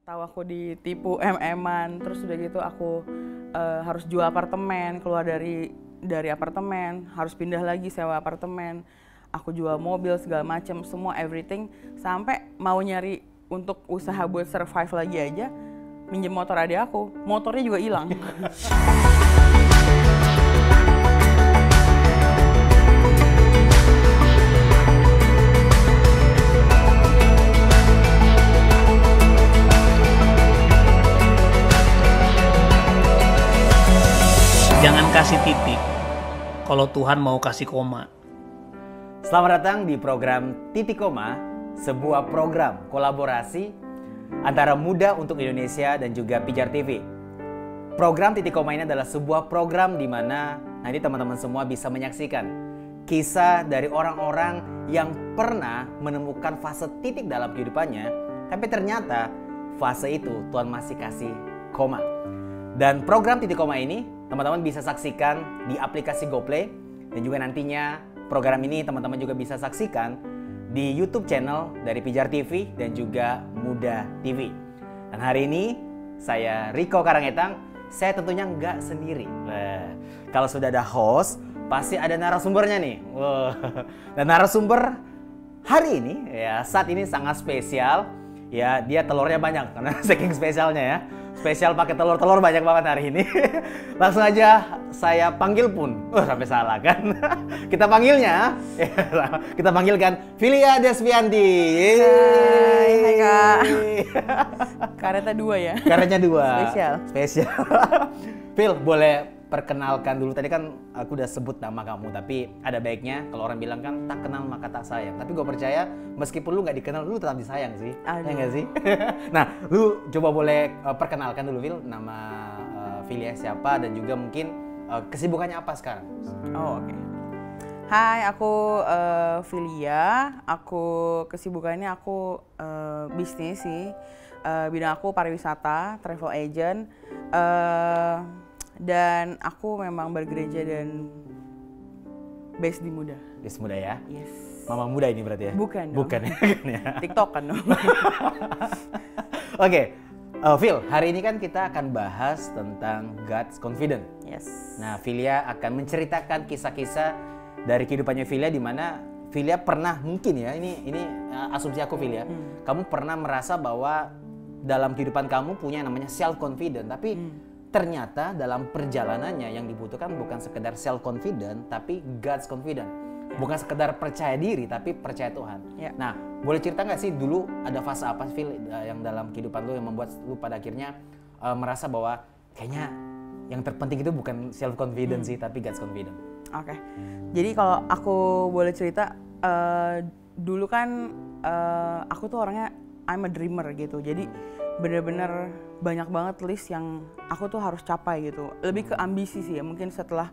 Tahu aku ditipu MM-an, terus udah gitu aku harus jual apartemen, keluar dari apartemen, harus pindah lagi sewa apartemen, aku jual mobil segala macam, semua everything, sampai mau nyari untuk usaha buat survive lagi aja, minjem motor adik aku, motornya juga hilang. Jangan kasih titik kalau Tuhan mau kasih koma. Selamat datang di program Titik Koma, sebuah program kolaborasi antara Muda untuk Indonesia dan juga Pijar TV. Program Titik Koma ini adalah sebuah program di mana nanti teman-teman semua bisa menyaksikan kisah dari orang-orang yang pernah menemukan fase titik dalam kehidupannya, tapi ternyata fase itu Tuhan masih kasih koma. Dan program Titik Koma ini teman-teman bisa saksikan di aplikasi GoPlay, dan juga nantinya program ini teman-teman juga bisa saksikan di YouTube channel dari Pijar TV dan juga Muda TV. Dan hari ini saya Riko Karangetang, saya tentunya nggak sendiri. Kalau sudah ada host, pasti ada narasumbernya nih. Dan narasumber hari ini ya saat ini sangat spesial. Ya, dia telurnya banyak karena saking spesialnya ya. Spesial pakai telur banyak banget hari ini. Langsung aja saya panggil pun. Sampai salah kan. Kita panggilnya. Kita panggilkan Filia Desvianti. Hai Kak. Karetnya 2 ya? Karetnya 2. Spesial. Phil, boleh perkenalkan dulu. Tadi kan aku udah sebut nama kamu, tapi ada baiknya kalau orang bilang kan tak kenal maka tak sayang. Tapi gue percaya meskipun lu nggak dikenal, lu tetap disayang sih. Ya nggak sih? Nah, lu coba boleh perkenalkan dulu, Phil, nama Filia siapa dan juga mungkin kesibukannya apa sekarang? Oh, oke. Hai, aku Filia. Aku kesibukannya aku bisnis sih. Bidang aku pariwisata, travel agent. Dan aku memang bergereja dan based di Muda. Based Muda ya? Yes. Mama Muda ini berarti ya? Bukan dong. Bukan ya? TikTok kan dong. Oke, Phil, hari ini kan kita akan bahas tentang God's Confidence. Yes. Nah, Filia akan menceritakan kisah-kisah dari kehidupannya Filia, di mana Filia pernah mungkin ya, ini asumsi aku Filia, kamu pernah merasa bahwa dalam kehidupan kamu punya yang namanya self confidence, tapi ternyata dalam perjalanannya yang dibutuhkan bukan sekedar self confident, tapi God's confidence. Bukan sekedar percaya diri, tapi percaya Tuhan. Yeah. Nah, boleh cerita nggak sih dulu ada fase apa Phil yang dalam kehidupan lu yang membuat lu pada akhirnya merasa bahwa kayaknya yang terpenting itu bukan self confidence sih, tapi God's confidence. Oke. Jadi kalau aku boleh cerita, dulu kan aku tuh orangnya I'm a dreamer gitu. Jadi bener-bener banyak banget list yang aku tuh harus capai gitu. Lebih ke ambisi sih ya. Mungkin setelah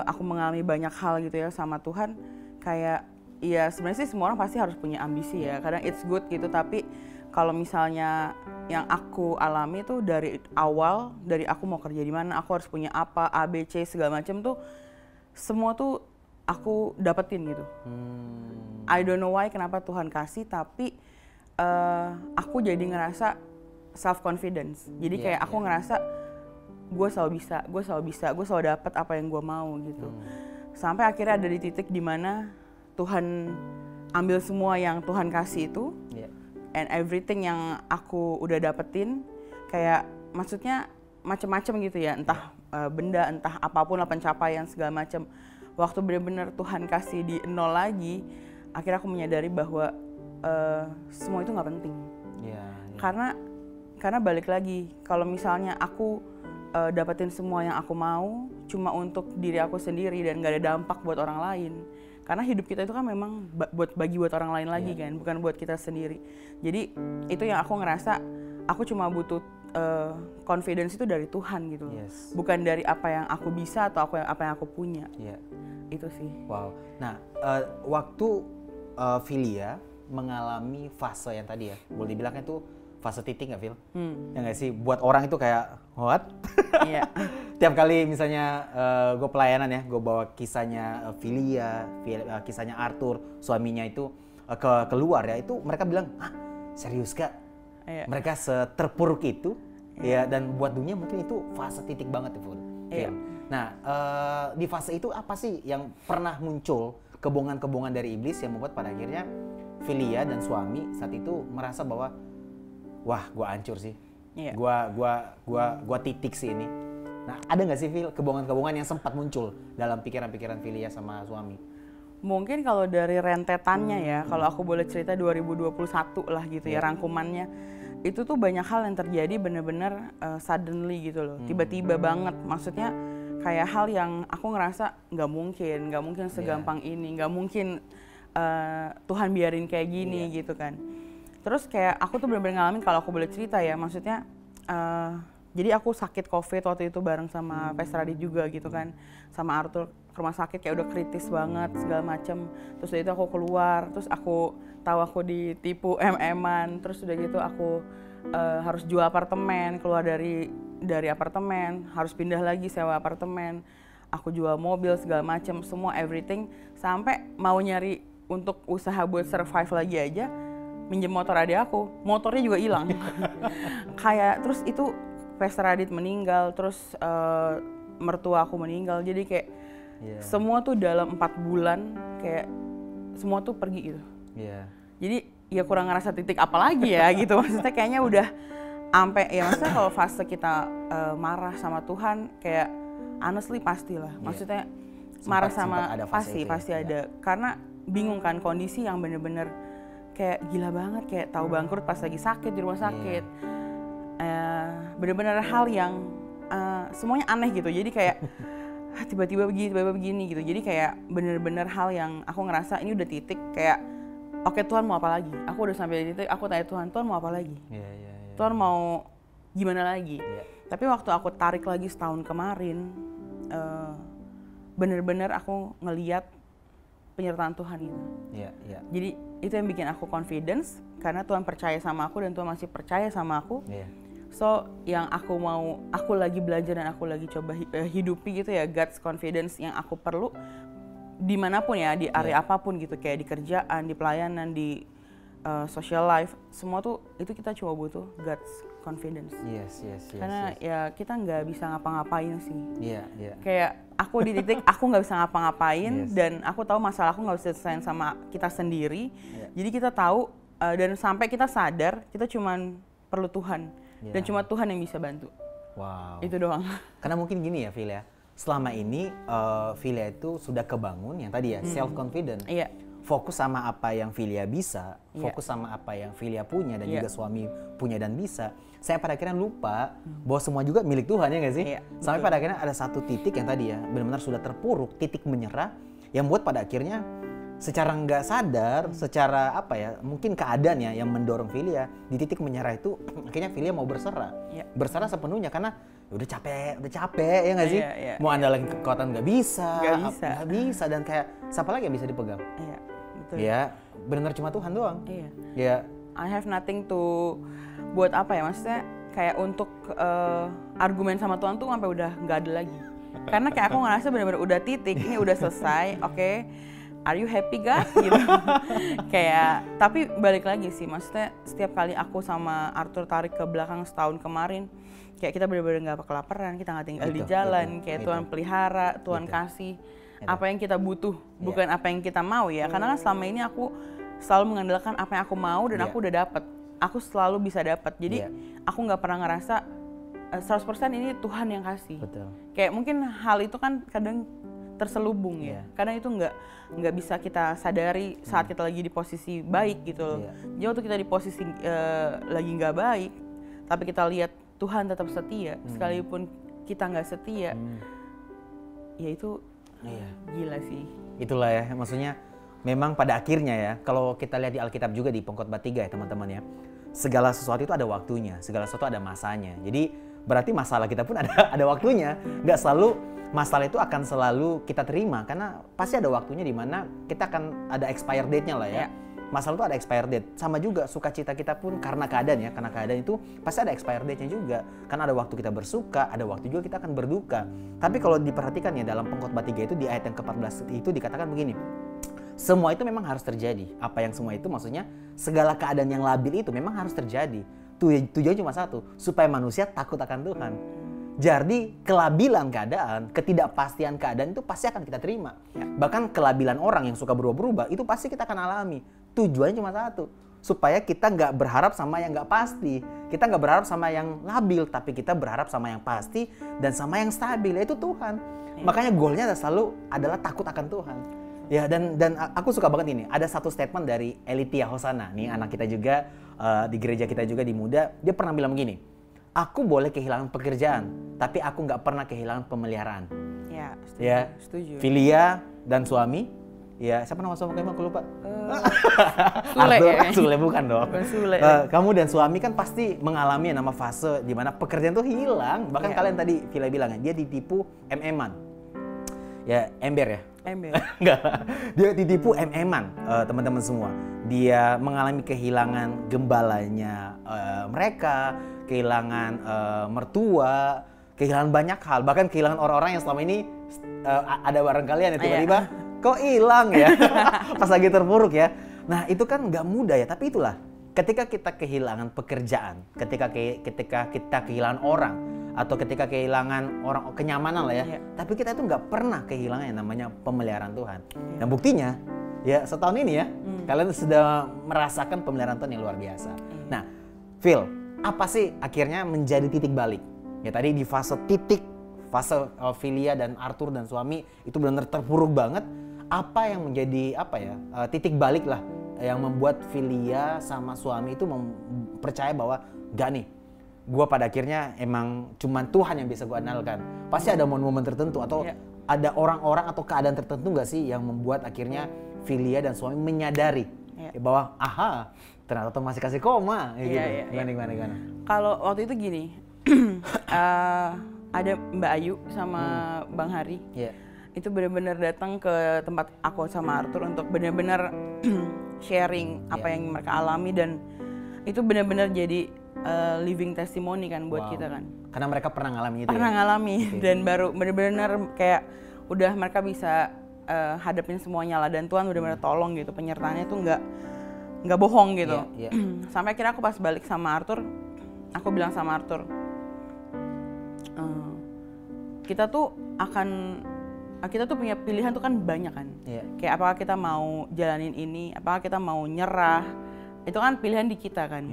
aku mengalami banyak hal gitu ya sama Tuhan, kayak ya sebenarnya sih semua orang pasti harus punya ambisi ya. Kadang it's good gitu, tapi kalau misalnya yang aku alami tuh dari awal, dari aku mau kerja di mana, aku harus punya apa, A, B, C segala macam tuh semua tuh aku dapetin gitu. I don't know why kenapa Tuhan kasih, tapi aku jadi ngerasa self confidence. Jadi kayak aku ngerasa gue selalu bisa, gue selalu dapat apa yang gue mau gitu. Sampai akhirnya ada di titik dimana Tuhan ambil semua yang Tuhan kasih itu, and everything yang aku udah dapetin, kayak maksudnya macem-macem gitu ya, entah benda, entah apapun lah, pencapaian segala macem. Waktu benar-benar Tuhan kasih di nol lagi, akhirnya aku menyadari bahwa semua itu nggak penting. Karena balik lagi, kalau misalnya aku dapetin semua yang aku mau cuma untuk diri aku sendiri dan nggak ada dampak buat orang lain. Karena hidup kita itu kan memang buat orang lain lagi kan, bukan buat kita sendiri. Jadi itu yang aku ngerasa aku cuma butuh confidence itu dari Tuhan gitu. Bukan dari apa yang aku bisa atau apa yang aku punya. Itu sih. Wow. Nah, waktu Filia mengalami fase yang tadi ya, boleh dibilangnya tuh fase titik nggak, Phil? Ya nggak sih? Buat orang itu kayak, what? Iya. Tiap kali misalnya gue pelayanan ya, gue bawa kisahnya Filia, kisahnya Arthur, suaminya itu keluar ya, itu mereka bilang, ah serius Kak? Iya. Mereka seterpuruk itu, ya, dan buat dunia mungkin itu fase titik banget tuh. Iya. Nah, di fase itu apa sih yang pernah muncul kebohongan-kebohongan dari iblis yang membuat pada akhirnya Filia dan suami saat itu merasa bahwa wah, gua hancur sih. Iya. Gua titik sih ini. Nah, ada nggak sih Fil kebohongan-kebohongan yang sempat muncul dalam pikiran-pikiran Filia sama suami? Mungkin kalau dari rentetannya ya, kalau aku boleh cerita 2021 lah gitu ya, rangkumannya. Itu tuh banyak hal yang terjadi bener-bener suddenly gitu loh, tiba-tiba banget. Maksudnya kayak hal yang aku ngerasa nggak mungkin segampang ini, nggak mungkin Tuhan biarin kayak gini gitu kan. Terus kayak aku tuh bener-bener ngalamin, kalau aku boleh cerita ya, maksudnya jadi aku sakit COVID waktu itu bareng sama Pastor Radit juga gitu kan, sama Arthur ke rumah sakit kayak udah kritis banget segala macem. Terus dari itu aku keluar, terus aku tahu aku ditipu MM-an, terus udah gitu aku harus jual apartemen, keluar dari apartemen, harus pindah lagi sewa apartemen, aku jual mobil segala macem, semua everything, sampai mau nyari untuk usaha buat survive lagi aja, minjem motor adik aku, motornya juga hilang. Kayak terus itu Pastor Radit meninggal, terus mertua aku meninggal, jadi kayak semua tuh dalam 4 bulan kayak semua tuh pergi gitu. Jadi ya kurang ngerasa titik apa lagi ya gitu, maksudnya kayaknya udah sampai ya, maksudnya kalau fase kita marah sama Tuhan kayak honestly pastilah, maksudnya marah sama pasti ada, karena bingung kan, kondisi yang bener-bener kayak gila banget, kayak tahu bangkrut pas lagi sakit di rumah sakit, bener-bener hal yang semuanya aneh gitu, jadi kayak tiba-tiba begini gitu, jadi kayak bener-bener hal yang aku ngerasa ini udah titik kayak oke, Tuhan mau apa lagi? Aku udah sampai di titik, aku tanya Tuhan mau apa lagi? Tuhan mau gimana lagi? Tapi waktu aku tarik lagi setahun kemarin, bener-bener aku ngeliat penyertaan Tuhan gitu. Jadi itu yang bikin aku confidence, karena Tuhan percaya sama aku dan Tuhan masih percaya sama aku. So yang aku lagi belajar dan aku lagi coba hidupi gitu ya, God's confidence yang aku perlu dimanapun ya, di area apapun gitu, kayak di kerjaan, di pelayanan, di social life, semua tuh itu kita cuma butuh God's confidence. Karena ya kita nggak bisa ngapa-ngapain sih. Kayak aku di titik aku nggak bisa ngapa-ngapain, dan aku tahu masalah aku nggak bisa selesai sama kita sendiri. Jadi kita tahu dan sampai kita sadar kita cuman perlu Tuhan, dan cuma Tuhan yang bisa bantu. Itu doang. Karena mungkin gini ya, Phil ya, selama ini Filia itu sudah kebangun yang tadi ya, self confident. Fokus sama apa yang Filia bisa, fokus sama apa yang Filia punya dan juga suami punya dan bisa. Saya pada akhirnya lupa bahwa semua juga milik Tuhan, ya nggak sih? Sampai pada akhirnya ada satu titik yang tadi ya, benar-benar sudah terpuruk, titik menyerah, yang buat pada akhirnya secara nggak sadar, secara apa ya, mungkin keadaan ya yang mendorong Filia di titik menyerah itu, akhirnya Filia mau berserah, berserah sepenuhnya karena udah capek ya nggak sih? Mau andalin kekuatan nggak bisa, dan kayak siapa lagi yang bisa dipegang? Betul. Ya, benar cuma Tuhan doang. I have nothing to buat apa ya, maksudnya kayak untuk argumen sama Tuhan tuh sampai udah nggak ada lagi. Karena kayak aku ngerasa benar-benar udah titik, ini udah selesai, oke. Are you happy God? Gitu. Kayak, tapi balik lagi sih, maksudnya setiap kali aku sama Arthur tarik ke belakang setahun kemarin, kayak kita benar-benar nggak kelaparan, kita nggak tinggal di jalan, kayak Tuhan pelihara, Tuhan kasih apa yang kita butuh, bukan apa yang kita mau ya. Karena kan selama ini aku selalu mengandalkan apa yang aku mau dan aku udah dapet, aku selalu bisa dapat. Jadi aku nggak pernah ngerasa 100% ini Tuhan yang kasih. Kayak mungkin hal itu kan kadang terselubung ya, karena itu nggak bisa kita sadari saat kita lagi di posisi baik gitu loh. Jadi waktu kita di posisi lagi nggak baik, tapi kita lihat Tuhan tetap setia, sekalipun kita nggak setia, ya itu gila sih. Itulah ya, maksudnya memang pada akhirnya ya, kalau kita lihat di Alkitab juga di Pengkhotbah 3 ya teman-teman ya, segala sesuatu itu ada waktunya, segala sesuatu ada masanya. Jadi berarti masalah kita pun ada waktunya, nggak selalu masalah itu akan selalu kita terima, karena pasti ada waktunya di mana kita akan ada expire date-nya lah ya. Masalah itu ada expire date. Sama juga sukacita kita pun karena keadaan ya, karena keadaan itu pasti ada expire date-nya juga. Karena ada waktu kita bersuka, ada waktu juga kita akan berduka. Tapi kalau diperhatikan ya dalam Pengkhotbah 3 itu di ayat yang ke-14 itu dikatakan begini. Semua itu memang harus terjadi. Apa yang semua itu maksudnya segala keadaan yang labil itu memang harus terjadi. Tujuannya cuma satu, supaya manusia takut akan Tuhan. Jadi kelabilan keadaan, ketidakpastian keadaan itu pasti akan kita terima. Bahkan kelabilan orang yang suka berubah-ubah itu pasti kita akan alami. Tujuannya cuma satu, supaya kita nggak berharap sama yang nggak pasti. Kita nggak berharap sama yang labil, tapi kita berharap sama yang pasti dan sama yang stabil, yaitu Tuhan. Makanya goalnya selalu adalah takut akan Tuhan. Ya, dan aku suka banget ini. Ada satu statement dari Elitia Hosana, nih anak kita juga di gereja kita juga di Muda. Dia pernah bilang begini, aku boleh kehilangan pekerjaan, tapi aku nggak pernah kehilangan pemeliharaan. Ya, setuju. Ya, Setuju. Filia dan suami. Ya, siapa nama suami kamu? Aku lupa. Sule Arthur, ya. Sule bukan dong. Bukan Sule. Kamu dan suami kan pasti mengalami nama fase di mana pekerjaan tuh hilang. Bahkan kalian tadi Filia bilang ya, dia ditipu MM-an. Ya, ember ya. Ember. Enggak. Dia ditipu MM-an, teman-teman semua. Dia mengalami kehilangan gembalanya mereka, kehilangan mertua, kehilangan banyak hal, bahkan kehilangan orang-orang yang selama ini ada bareng kalian ya tiba-tiba kok hilang ya pas lagi terpuruk ya. Nah itu kan nggak mudah ya, tapi itulah ketika kita kehilangan pekerjaan, ketika kita kehilangan orang atau ketika kehilangan orang kenyamanan lah ya, tapi kita itu nggak pernah kehilangan yang namanya pemeliharaan Tuhan. Nah buktinya ya setahun ini ya kalian sudah merasakan pemeliharaan Tuhan yang luar biasa. Nah Phil, apa sih akhirnya menjadi titik balik? Ya tadi di fase Filia dan Arthur dan suami itu benar-benar terpuruk banget. Apa yang menjadi titik balik lah yang membuat Filia sama suami itu percaya bahwa gak nih, gue pada akhirnya emang cuman Tuhan yang bisa gue andalkan. Pasti ada momen-momen tertentu atau ada orang-orang atau keadaan tertentu gak sih yang membuat akhirnya Filia dan suami menyadari bahwa ternyata Tuhan masih kasih koma gitu. Gimana? Kalau waktu itu gini, ada Mbak Ayu sama Bang Hari. Itu benar-benar datang ke tempat aku sama Arthur untuk benar-benar sharing apa yang mereka alami, dan itu benar-benar jadi living testimony kan buat kita kan. Karena mereka pernah ngalamin itu. Pernah ngalami dan baru benar-benar kayak udah mereka bisa hadapin semuanya lah, dan Tuhan benar-benar tolong gitu, penyertaannya tuh nggak bohong gitu. Sampai akhirnya aku pas balik sama Arthur, aku bilang sama Arthur, kita tuh punya pilihan tuh kan banyak kan. Kayak apakah kita mau jalanin ini, apakah kita mau nyerah, itu kan pilihan di kita kan.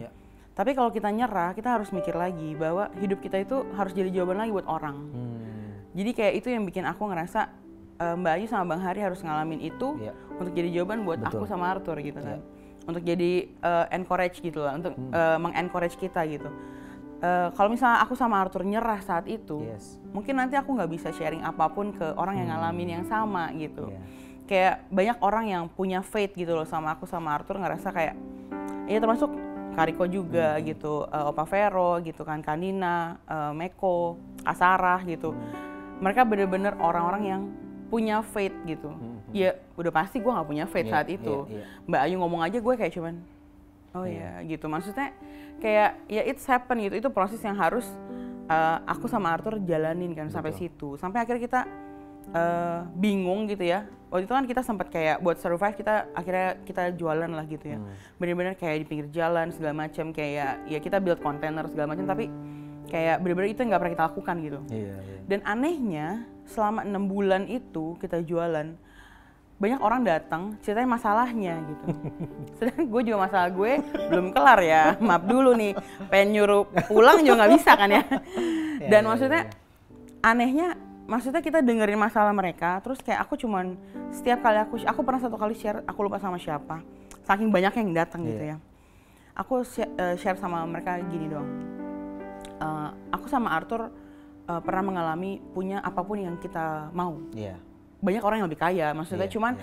Tapi kalau kita nyerah, kita harus mikir lagi bahwa hidup kita itu harus jadi jawaban lagi buat orang. Jadi kayak itu yang bikin aku ngerasa Mbak Ayu sama Bang Hari harus ngalamin itu untuk jadi jawaban buat aku sama Arthur gitu kan. Untuk jadi encourage gitu lah, untuk mengencourage kita gitu. Kalau misalnya aku sama Arthur nyerah saat itu, mungkin nanti aku nggak bisa sharing apapun ke orang yang ngalamin yang sama gitu. Kayak banyak orang yang punya faith gitu loh sama aku sama Arthur, ngerasa kayak, ya termasuk Kariko juga gitu, Opa Vero gitu kan, Kanina, Meko, Asarah gitu. Mereka bener-bener orang-orang yang punya faith gitu. Ya udah pasti gue nggak punya faith saat itu. Mbak Ayu ngomong aja gue kayak cuman, oh ya gitu. Maksudnya kayak ya it's happen gitu. Itu proses yang harus aku sama Arthur jalanin kan sampai situ. Sampai akhirnya kita bingung gitu ya. Waktu itu kan kita sempat kayak buat survive, akhirnya kita jualan lah gitu ya. Bener-bener kayak di pinggir jalan segala macam, kayak ya kita build kontainer segala macam, tapi kayak bener-bener itu yang nggak pernah kita lakukan gitu. Dan anehnya selama 6 bulan itu kita jualan, banyak orang datang ceritain masalahnya gitu. Sedangkan gue juga masalah gue belum kelar ya, maaf dulu nih, pengen nyuruh pulang juga nggak bisa kan ya. Dan maksudnya anehnya, maksudnya kita dengerin masalah mereka, terus kayak aku cuman setiap kali aku pernah satu kali share, aku lupa sama siapa, saking banyak yang datang gitu ya. Aku share sama mereka gini doang, aku sama Arthur pernah mengalami punya apapun yang kita mau. Banyak orang yang lebih kaya, maksudnya cuman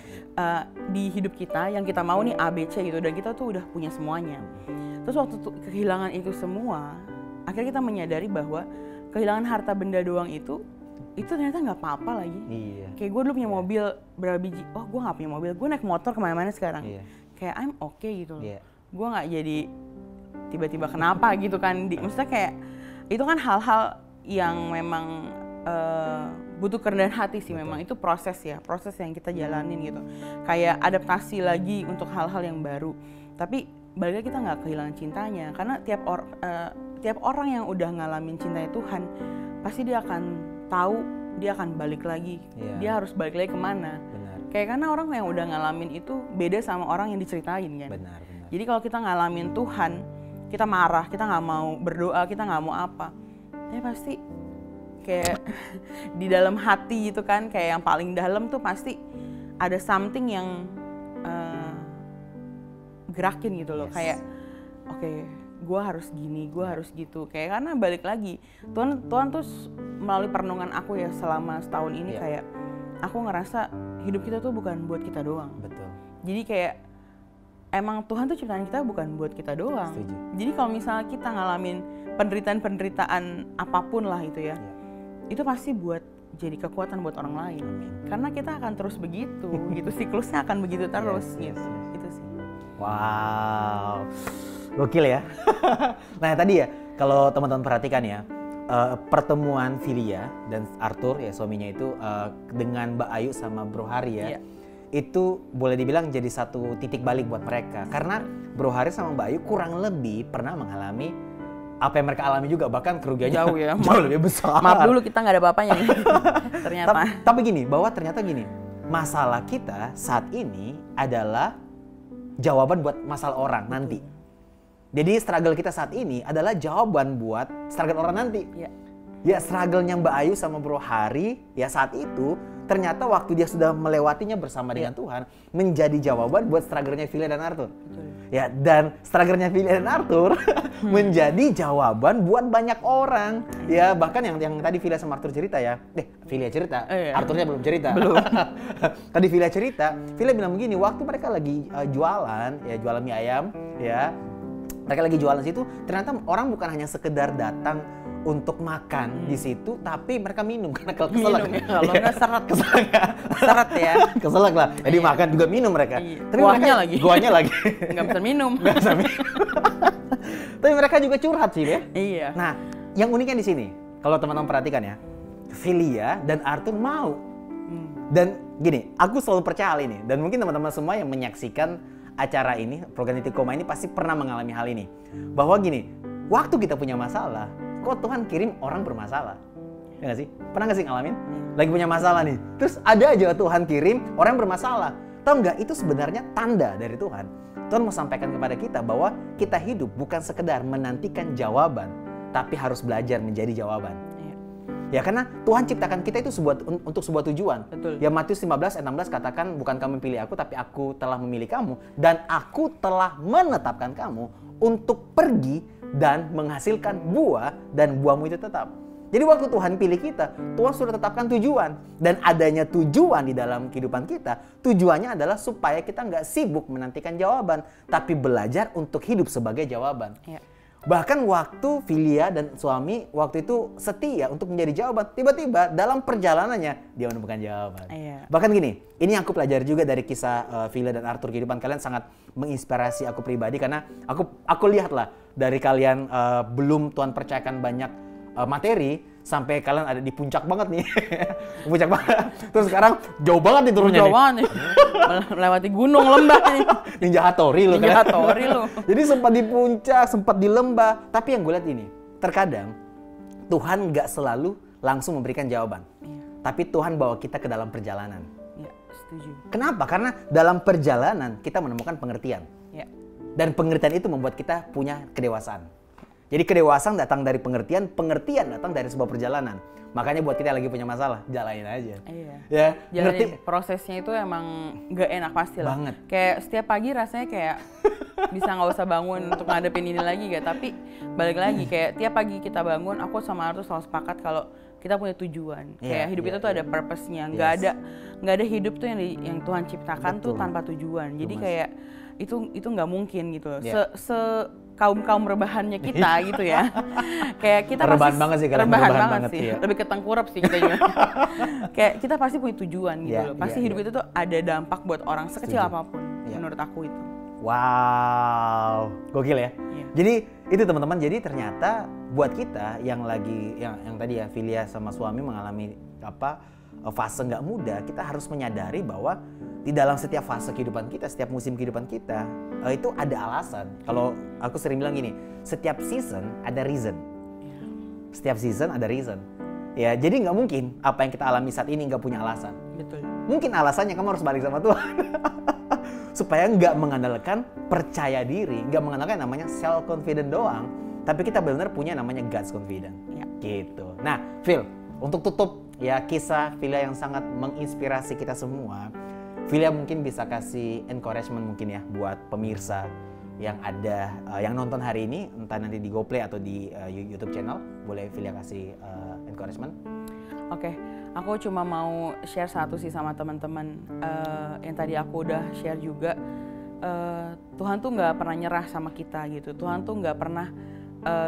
di hidup kita yang kita mau nih A, B, C gitu, dan kita tuh udah punya semuanya. Terus waktu kehilangan itu semua, akhirnya kita menyadari bahwa kehilangan harta benda doang itu ternyata nggak apa-apa lagi. Kayak gue dulu punya mobil berapa biji, oh gue nggak punya mobil, gue naik motor kemana-mana sekarang. Kayak I'm okay gitu loh. Gue nggak jadi tiba-tiba kenapa gitu kan. Maksudnya kayak itu kan hal-hal yang memang butuh kerendahan hati sih. Memang itu proses ya, proses yang kita jalanin gitu. Kayak adaptasi lagi untuk hal-hal yang baru. Tapi balik lagi kita nggak kehilangan cintanya, karena tiap orang yang udah ngalamin cintanya Tuhan pasti dia akan tahu dia akan balik lagi, dia harus balik lagi kemana. Benar. Kayak karena orang yang udah ngalamin itu beda sama orang yang diceritain kan. Benar. Jadi kalau kita ngalamin Tuhan, kita marah, kita nggak mau berdoa, kita nggak mau apa, ya pasti kayak di dalam hati gitu kan, kayak yang paling dalam tuh pasti ada something yang gerakin gitu loh. Kayak oke, gue harus gini, gue harus gitu. Kayak karena balik lagi Tuhan tuh melalui perenungan aku ya selama setahun ini, kayak aku ngerasa hidup kita tuh bukan buat kita doang. Betul. Jadi kayak emang Tuhan tuh ciptaan kita bukan buat kita doang. Setuju. Jadi kalau misalnya kita ngalamin penderitaan apapun lah itu ya, itu pasti buat jadi kekuatan buat orang lain. Karena kita akan terus begitu, gitu, siklusnya akan begitu terus gitu. Itu sih. Wow, gokil ya. Nah tadi ya, kalau teman-teman perhatikan ya, pertemuan Filia dan Arthur ya suaminya itu dengan Mbak Ayu sama Bro Hari ya, itu boleh dibilang jadi satu titik balik buat mereka. Karena Bro Hari sama Mbak Ayu kurang lebih pernah mengalami apa yang mereka alami juga, bahkan kerugiannya jauh lebih besar. Maaf dulu kita nggak ada bapaknya nih. Ternyata. Tapi gini, ternyata gini, masalah kita saat ini adalah jawaban buat masalah orang nanti. Jadi struggle kita saat ini adalah jawaban buat struggle orang nanti. Ya struggle-nya Mbak Ayu sama Bro Hari ya saat itu ternyata waktu dia sudah melewatinya bersama dengan Tuhan menjadi jawaban buat struggle-nya Filia dan Arthur. Ya, dan struggle-nya Filia dan Arthur menjadi jawaban buat banyak orang. Ya, bahkan yang tadi Filia sama Arthur cerita ya. Filia cerita, Arthurnya belum cerita. Belum. Tadi Filia cerita, Filia bilang begini, waktu mereka lagi jualan mie ayam, ya. Mereka lagi jualan situ, ternyata orang bukan hanya sekedar datang untuk makan di situ, tapi mereka minum karena keselak. Kalau nggak seret ya. Keselak lah. Jadi makan juga minum mereka. Tapi guanya lagi. Nggak bisa minum. Tapi mereka juga curhat sih ya. Iya. Nah, yang uniknya di sini, kalau teman-teman perhatikan ya, Filia dan Arthur mau. Dan gini, aku selalu percaya hal ini. Dan mungkin teman-teman semua yang menyaksikan acara ini, program Titikoma ini pasti pernah mengalami hal ini. Bahwa gini, waktu kita punya masalah, kok Tuhan kirim orang bermasalah? Ya nggak sih? Pernah nggak sih ngalamin? Lagi punya masalah nih, terus ada aja Tuhan kirim orang yang bermasalah. Tahu nggak? Itu sebenarnya tanda dari Tuhan. Tuhan mau sampaikan kepada kita bahwa kita hidup bukan sekedar menantikan jawaban, tapi harus belajar menjadi jawaban. Ya karena Tuhan ciptakan kita itu untuk sebuah tujuan. Betul. Ya Matius 15 ayat 16 katakan, bukan kamu pilih aku, tapi aku telah memilih kamu. Dan aku telah menetapkan kamu untuk pergi dan menghasilkan buah, dan buahmu itu tetap. Jadi waktu Tuhan pilih kita, Tuhan sudah tetapkan tujuan. Dan adanya tujuan di dalam kehidupan kita, tujuannya adalah supaya kita nggak sibuk menantikan jawaban, tapi belajar untuk hidup sebagai jawaban. Iya. Bahkan waktu Filia dan suami waktu itu setia untuk menjadi jawaban, tiba-tiba dalam perjalanannya dia menemukan jawaban. Iya. Bahkan gini, ini yang aku pelajari juga dari kisah Filia dan Arthur. Kehidupan kalian sangat menginspirasi aku pribadi karena aku lihatlah dari kalian belum Tuhan percayakan banyak materi sampai kalian ada di puncak banget nih. Puncak banget. Terus sekarang jauh banget nih turunnya. Jauh banget nih. Melewati gunung, lembah nih. Ninja Hattori lu. Ninja Hattori lu. Jadi sempat di puncak, sempat di lembah. Tapi yang gue lihat ini, terkadang Tuhan nggak selalu langsung memberikan jawaban. Iya. Tapi Tuhan bawa kita ke dalam perjalanan. Iya, setuju. Kenapa? Karena dalam perjalanan kita menemukan pengertian. Iya. Dan pengertian itu membuat kita punya kedewasaan. Jadi kedewasaan datang dari pengertian, pengertian datang dari sebuah perjalanan. Makanya buat kita yang lagi punya masalah, jalanin aja. Iya. Ya, Jalanin, prosesnya itu emang gak enak pasti lah. Banget. Kayak setiap pagi rasanya kayak bisa nggak usah bangun untuk ngadepin ini lagi gak. Tapi balik lagi kayak tiap pagi kita bangun, aku sama Arthur selalu sepakat kalau kita punya tujuan. Kayak hidup kita tuh ada purpose-nya. Nggak ada hidup tuh yang Tuhan ciptakan tuh tanpa tujuan. Jadi kayak itu nggak mungkin gitu loh. Kaum rebahannya kita gitu ya. Kayak kita rebahan banget sih kalian, rebahan banget sih. ya. Lebih ke tengkurap sih kita juga. Kayak kita pasti punya tujuan gitu loh. Pasti hidup itu tuh ada dampak buat orang sekecil apapun menurut aku itu. Wow, gokil ya. Iya. Jadi itu teman-teman, jadi ternyata buat kita yang lagi yang tadi ya Filia sama suami mengalami fase nggak mudah, kita harus menyadari bahwa di dalam setiap fase kehidupan kita, setiap musim kehidupan kita, itu ada alasan. Kalau aku sering bilang gini, setiap season ada reason. Setiap season ada reason. Ya, jadi nggak mungkin apa yang kita alami saat ini nggak punya alasan. Betul. Mungkin alasannya kamu harus balik sama Tuhan. Supaya nggak mengandalkan percaya diri, nggak mengandalkan namanya self confident doang, tapi kita benar-benar punya namanya God's confident. Ya. Gitu. Nah, Phil, untuk tutup ya kisah Philia yang sangat menginspirasi kita semua, Philia mungkin bisa kasih encouragement mungkin ya buat pemirsa yang ada yang nonton hari ini, entah nanti di GoPlay atau di YouTube channel, boleh Philia kasih encouragement? Oke, aku cuma mau share satu sih sama teman-teman yang tadi aku udah share juga. Tuhan tuh nggak pernah nyerah sama kita gitu. Tuhan tuh nggak pernah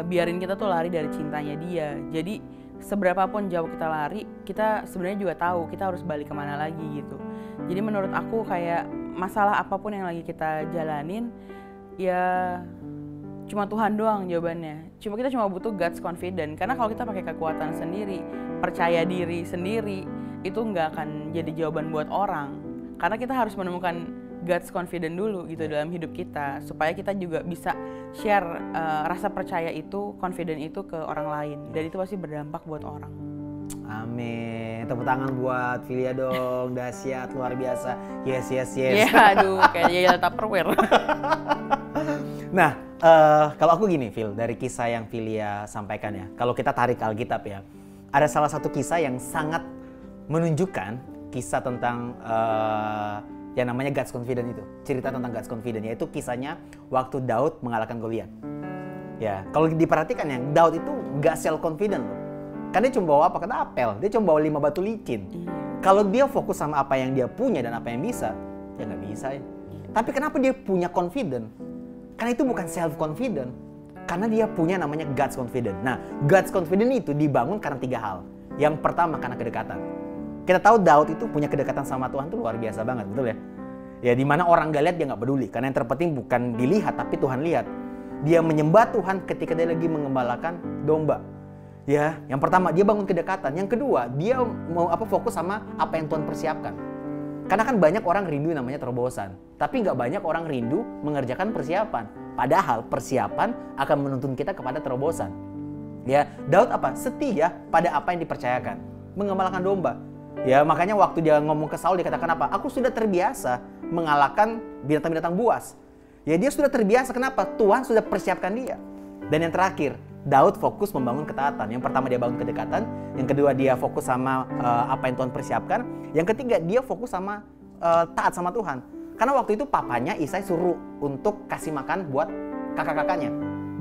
biarin kita tuh lari dari cintanya Dia. Jadi seberapapun jauh kita lari, kita sebenarnya juga tahu kita harus balik kemana lagi gitu. Jadi menurut aku kayak masalah apapun yang lagi kita jalanin, ya cuma Tuhan doang jawabannya. Kita cuma butuh God's confident. Karena kalau kita pakai kekuatan sendiri, percaya diri sendiri, itu nggak akan jadi jawaban buat orang. Karena kita harus menemukan God's confident dulu gitu dalam hidup kita, supaya kita juga bisa share rasa percaya itu, confident itu ke orang lain, dan itu pasti berdampak buat orang. Amin. Tepuk tangan buat Philia dong. Dahsyat, luar biasa. Yes, yes, yes. Ya, aduh, kayak yel Tupperware. Nah, kalau aku gini, Phil, dari kisah yang Philia sampaikan ya, kalau kita tarik Alkitab ya, ada salah satu kisah yang sangat menunjukkan kisah tentang yang namanya God's confident itu. Cerita tentang God's confident, yaitu kisahnya waktu Daud mengalahkan Goliat. Ya, kalau diperhatikan ya, Daud itu nggak self confident loh. Kan dia cuma bawa apa? Kata apel. Dia cuma bawa 5 batu licin. Kalau dia fokus sama apa yang dia punya dan apa yang bisa, ya nggak bisa ya. Tapi kenapa dia punya confident? Karena itu bukan self confident. Karena dia punya namanya God's confident. Nah, God's confident itu dibangun karena 3 hal. Yang pertama karena kedekatan. Kita tahu Daud itu punya kedekatan sama Tuhan itu luar biasa banget, betul ya? Ya, di mana orang gak lihat dia nggak peduli. Karena yang terpenting bukan dilihat, tapi Tuhan lihat. Dia menyembah Tuhan ketika dia lagi mengembalakan domba. Ya, yang pertama dia bangun kedekatan. Yang kedua, dia mau fokus sama apa yang Tuhan persiapkan. Karena kan banyak orang rindu namanya terobosan, tapi nggak banyak orang rindu mengerjakan persiapan. Padahal persiapan akan menuntun kita kepada terobosan. Ya, Daud setia pada apa yang dipercayakan, mengembalakan domba. Ya, makanya waktu dia ngomong ke Saul, dia katakan apa? Aku sudah terbiasa mengalahkan binatang-binatang buas. Ya, dia sudah terbiasa. Kenapa? Tuhan sudah persiapkan dia. Dan yang terakhir, Daud fokus membangun ketaatan. Yang pertama dia bangun kedekatan, yang kedua dia fokus sama apa yang Tuhan persiapkan, yang ketiga dia fokus sama taat sama Tuhan. Karena waktu itu papanya Isai suruh untuk kasih makan buat kakak-kakaknya.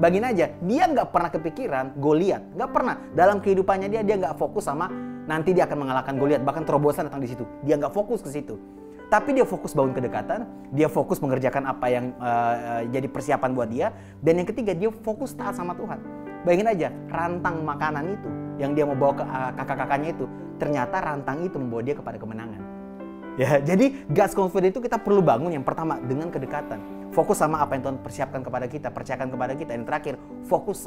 Bagin aja, dia nggak pernah kepikiran Goliat, nggak pernah. Dalam kehidupannya dia nggak fokus sama nanti dia akan mengalahkan Goliat, bahkan terobosan datang di situ. Dia nggak fokus ke situ. Tapi dia fokus bangun kedekatan, dia fokus mengerjakan apa yang jadi persiapan buat dia, dan yang ketiga dia fokus taat sama Tuhan. Bayangin aja, rantang makanan itu yang dia mau bawa ke kakak-kakaknya itu, ternyata rantang itu membawa dia kepada kemenangan. Ya, jadi God's confidence itu kita perlu bangun yang pertama dengan kedekatan. Fokus sama apa yang Tuhan persiapkan kepada kita, percayakan kepada kita. Yang terakhir, fokus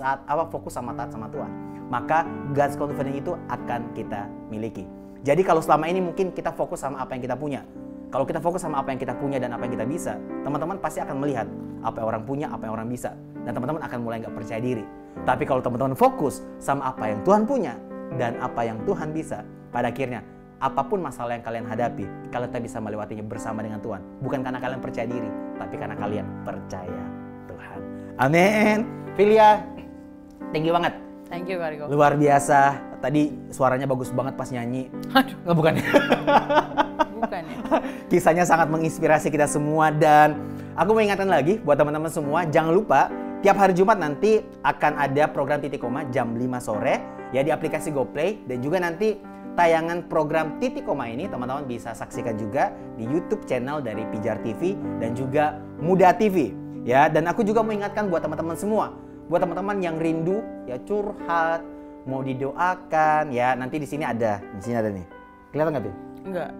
sama taat sama Tuhan. Maka God's confidence itu akan kita miliki. Jadi kalau selama ini mungkin kita fokus sama apa yang kita punya. Kalau kita fokus sama apa yang kita punya dan apa yang kita bisa, teman-teman pasti akan melihat apa yang orang punya, apa yang orang bisa. Dan teman-teman akan mulai nggak percaya diri. Tapi kalau teman-teman fokus sama apa yang Tuhan punya dan apa yang Tuhan bisa, pada akhirnya apapun masalah yang kalian hadapi, kalian bisa melewatinya bersama dengan Tuhan. Bukan karena kalian percaya diri, tapi karena kalian percaya Tuhan. Amin. Philia, thank you banget. Thank you, Kak Riko. Luar biasa. Tadi suaranya bagus banget pas nyanyi. Aduh. Nggak, bukan. Bukan ya. Kisahnya sangat menginspirasi kita semua, dan aku mau ingatkan lagi buat teman-teman semua, jangan lupa tiap hari Jumat nanti akan ada program Titik Koma jam 5 sore ya di aplikasi GoPlay, dan juga nanti tayangan program Titik Koma ini teman-teman bisa saksikan juga di YouTube channel dari Pijar TV dan juga Muda TV ya. Dan aku juga mau ingatkan buat teman-teman semua, buat teman-teman yang rindu ya curhat, mau didoakan ya, nanti di sini ada nih. Kelihatan nggak, Bil? Enggak.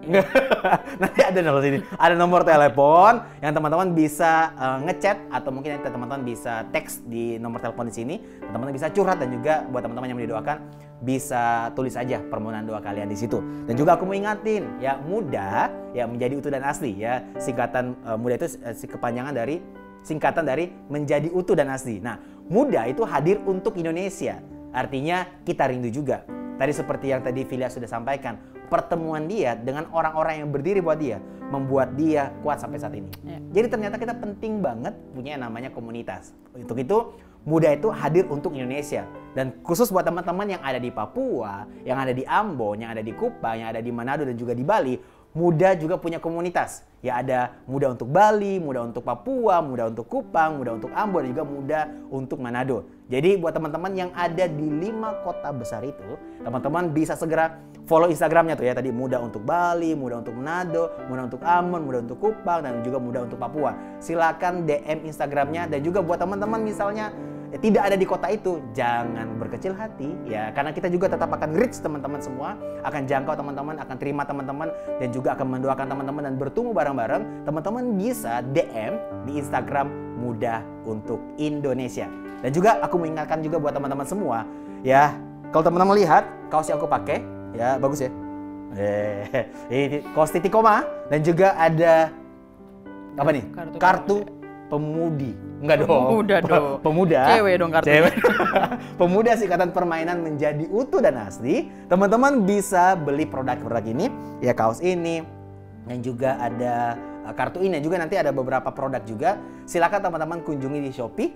Nanti ada nomor sini. Ada nomor telepon yang teman-teman bisa ngechat, atau mungkin nanti teman-teman bisa teks di nomor telepon di sini. Teman-teman bisa curhat, dan juga buat teman-teman yang mau didoakan bisa tulis aja permohonan doa kalian di situ. Dan juga aku mau ingatin ya, Muda ya menjadi utuh dan asli ya. Singkatan Muda itu kepanjangan dari singkatan dari menjadi utuh dan asli. Nah, muda itu hadir untuk Indonesia. Artinya kita rindu juga. Tadi seperti yang tadi Filia sudah sampaikan, pertemuan dia dengan orang-orang yang berdiri buat dia membuat dia kuat sampai saat ini. Jadi ternyata kita penting banget punya yang namanya komunitas. Untuk itu muda itu hadir untuk Indonesia. Dan khusus buat teman-teman yang ada di Papua, yang ada di Ambon, yang ada di Kupang, yang ada di Manado dan juga di Bali, muda juga punya komunitas. Ya ada muda untuk Bali, muda untuk Papua, muda untuk Kupang, muda untuk Ambon, dan juga muda untuk Manado. Jadi buat teman-teman yang ada di 5 kota besar itu, teman-teman bisa segera follow Instagramnya tuh ya. Tadi muda untuk Bali, muda untuk Manado, muda untuk Ambon, muda untuk Kupang, dan juga muda untuk Papua. Silakan DM Instagramnya. Dan juga buat teman-teman misalnya tidak ada di kota itu, jangan berkecil hati ya, karena kita juga tetap akan reach teman-teman semua, akan jangkau teman-teman, akan terima teman-teman, dan juga akan mendoakan teman-teman dan bertumbuh bareng-bareng. Teman-teman bisa DM di Instagram Muda untuk Indonesia. Dan juga aku mengingatkan juga buat teman-teman semua ya, kalau teman-teman lihat kaos yang aku pakai ya, bagus ya, ini kaos Titikoma, dan juga ada apa nih, kartu pemudi. Enggak dong. Pemuda dong. Pemuda. Cewek dong kartunya. Cewek. Pemuda Sikatan Permainan Menjadi Utuh dan Asli. Teman-teman bisa beli produk-produk ini, ya kaos ini, dan juga ada kartu ini, juga nanti ada beberapa produk juga. Silakan teman-teman kunjungi di Shopee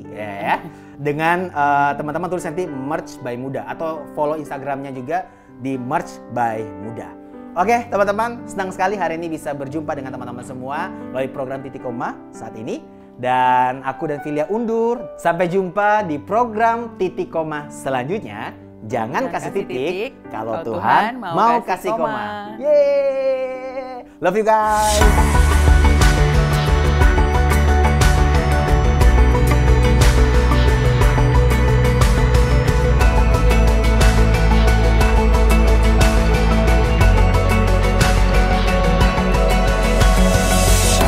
ya. Dengan teman-teman tulis nanti Merch by Muda, atau follow Instagramnya juga di Merch by Muda. Oke teman-teman, senang sekali hari ini bisa berjumpa dengan teman-teman semua melalui program Titikoma saat ini. Dan aku dan Filia undur. Sampai jumpa di program Titikoma selanjutnya. Jangan kasih titik kalau Tuhan mau kasih koma. Yeay! Love you guys!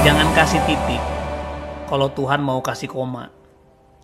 Jangan kasih titik kalau Tuhan mau kasih koma.